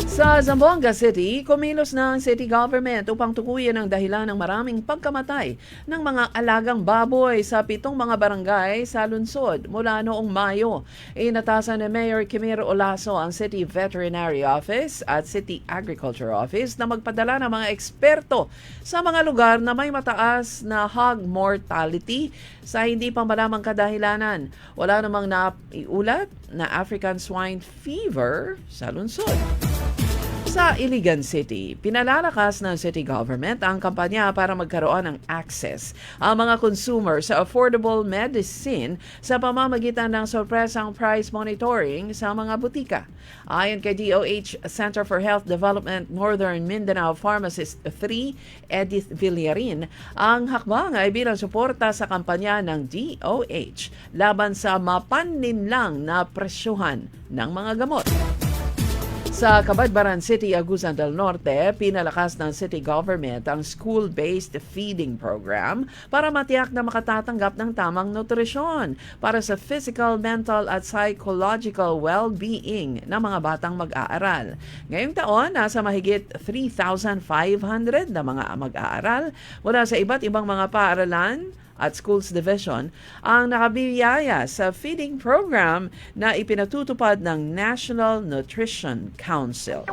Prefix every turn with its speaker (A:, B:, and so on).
A: Sa Zamboanga City, kumilos na ang city government upang tukuyin ang dahilan ng maraming pagkamatay ng mga alagang baboy sa 7 mga barangay sa lungsod mula noong Mayo. Inatasan ni Mayor Kimiro Olaso ang City Veterinary Office at City Agriculture Office na magpadala ng mga eksperto sa mga lugar na may mataas na hog mortality sa hindi pa malamang kadahilanan. Wala namang naiulat na African swine fever sa lungsod. Sa Iligan City, pinalalakas ng city government ang kampanya para magkaroon ng access ang mga consumer sa affordable medicine sa pamamagitan ng sorpresang price monitoring sa mga butika. Ayon kay DOH Center for Health Development Northern Mindanao Pharmacist 3, Edith Villarin, ang hakbang ay bilang suporta sa kampanya ng DOH laban sa mapaninlang na presyuhan ng mga gamot. Sa Cabadbaran City, Agusan del Norte, pinalakas ng city government ang school-based feeding program para matiyak na makatatanggap ng tamang nutrisyon para sa physical, mental at psychological well-being ng mga batang mag-aaral. Ngayong taon, nasa mahigit 3,500 na mga mag-aaral mula sa iba't ibang mga paaralan at Schools Division ang nakabiyaya sa feeding program na ipinatutupad ng National Nutrition Council.